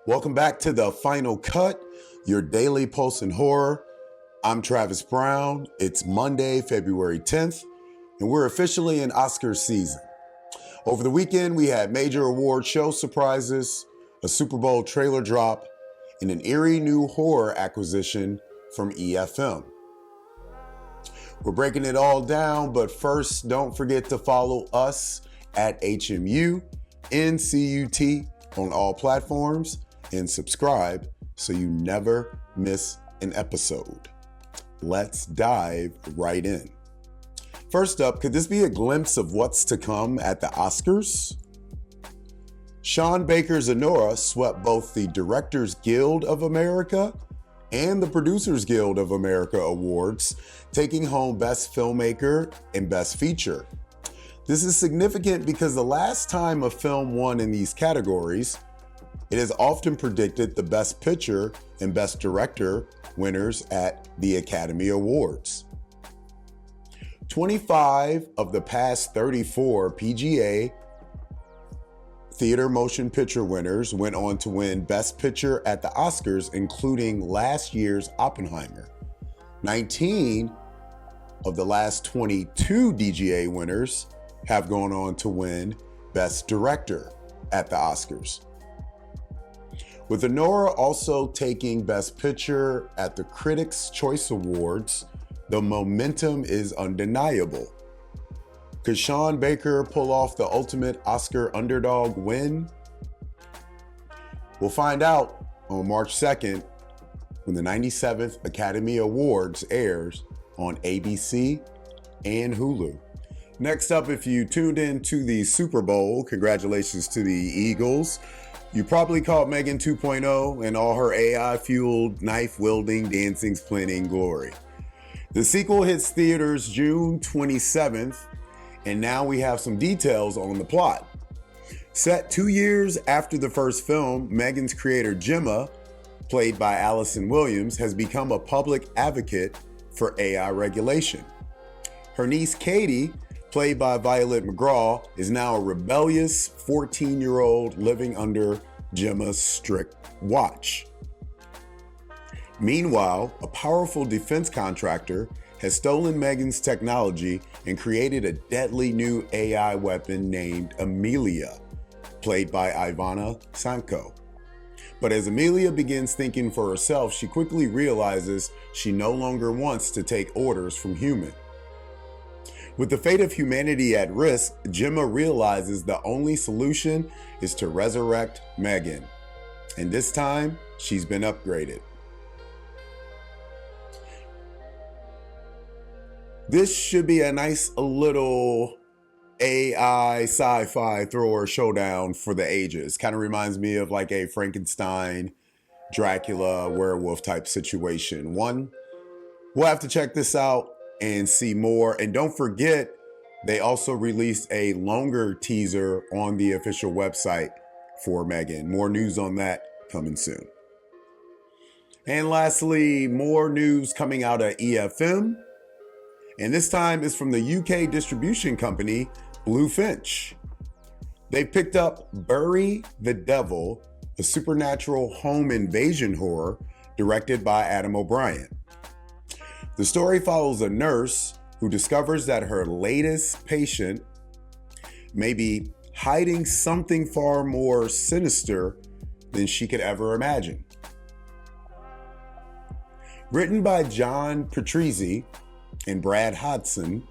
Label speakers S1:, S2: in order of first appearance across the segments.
S1: Welcome back to The Final Cut, your daily pulse in horror. I'm Travis Brown. It's Monday, February 10th, and we're officially in Oscar season. Over the weekend, we had major award show surprises, a Super Bowl trailer drop, and an eerie new horror acquisition from EFM. We're breaking it all down, but first, don't forget to follow us at HMU NCUT on all platforms and subscribe so you never miss an episode. Let's dive right in. First up, could this be a glimpse of what's to come at the Oscars? Sean Baker's Anora swept both the Directors Guild of America and the Producers Guild of America awards, taking home Best Filmmaker and Best Feature. This is significant because the last time a film won in these categories, it is often predicted the Best Picture and Best Director winners at the Academy Awards. 25 of the past 34 PGA Theater Motion Picture winners went on to win Best Picture at the Oscars, including last year's Oppenheimer. 19 of the last 22 DGA winners have gone on to win Best Director at the Oscars. With Anora also taking Best Picture at the Critics' Choice Awards, the momentum is undeniable. Could Sean Baker pull off the ultimate Oscar underdog win? We'll find out on March 2nd when the 97th Academy Awards airs on ABC and Hulu. Next up, if you tuned in to the Super Bowl, congratulations to the Eagles. You probably caught M3GAN 2.0 and all her AI-fueled, knife-wielding, dancing-splitting glory. The sequel hits theaters June 27th, and now we have some details on the plot. Set 2 years after the first film, M3GAN's creator Gemma, played by Allison Williams, has become a public advocate for AI regulation. Her niece Katie, played by Violet McGraw, is now a rebellious 14-year-old living under Gemma's strict watch. Meanwhile, a powerful defense contractor has stolen M3GAN's technology and created a deadly new AI weapon named Amelia, played by Ivana Sanko. But as Amelia begins thinking for herself, she quickly realizes she no longer wants to take orders from humans. With the fate of humanity at risk, Gemma realizes the only solution is to resurrect M3GAN. And this time, she's been upgraded. This should be a nice little AI sci-fi thrower showdown for the ages. Kind of reminds me of like a Frankenstein, Dracula, werewolf type situation. We'll have to check this out and see more. And don't forget, they also released a longer teaser on the official website for M3GAN. More news on that coming soon. And lastly, more news coming out of EFM. And this time is from the UK distribution company, Bluefinch. They picked up Bury the Devil, a supernatural home invasion horror directed by Adam O'Brien. The story follows a nurse who discovers that her latest patient may be hiding something far more sinister than she could ever imagine. Written by John Patrizzi and Brad Hodson,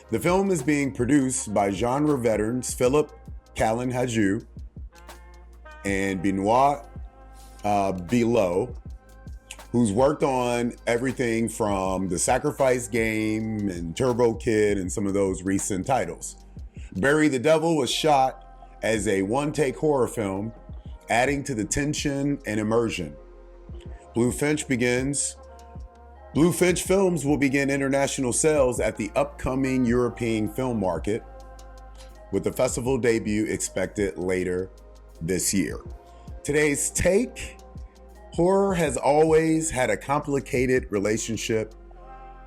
S1: the film is being produced by genre veterans Philip Callan-Hajou and Benoit Below, who's worked on everything from The Sacrifice Game and Turbo Kid and some of those recent titles. Bury the Devil was shot as a one-take horror film, adding to the tension and immersion. Bluefinch films will begin international sales at the upcoming European film market, with the festival debut expected later this year. Today's take: horror has always had a complicated relationship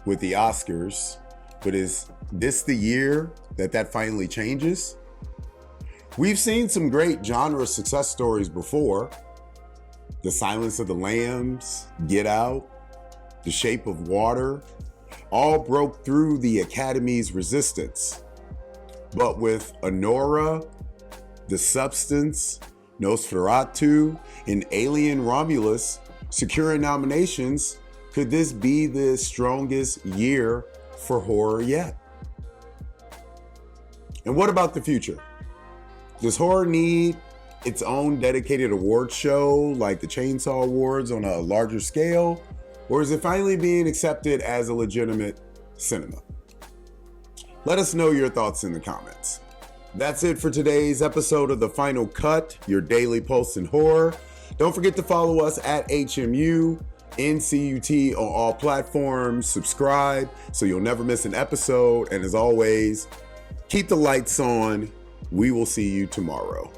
S1: with the Oscars, but is this the year that finally changes? We've seen some great genre success stories before, The Silence of the Lambs, Get Out, The Shape of Water, all broke through the Academy's resistance. But with Anora, The Substance, Nosferatu, and Alien Romulus securing nominations, could this be the strongest year for horror yet? And what about the future? Does horror need its own dedicated award show like the Chainsaw Awards on a larger scale? Or is it finally being accepted as a legitimate cinema? Let us know your thoughts in the comments. That's it for today's episode of The Final Cut, your daily pulse in horror. Don't forget to follow us at HMU, NCUT on all platforms. Subscribe so you'll never miss an episode. And as always, keep the lights on. We will see you tomorrow.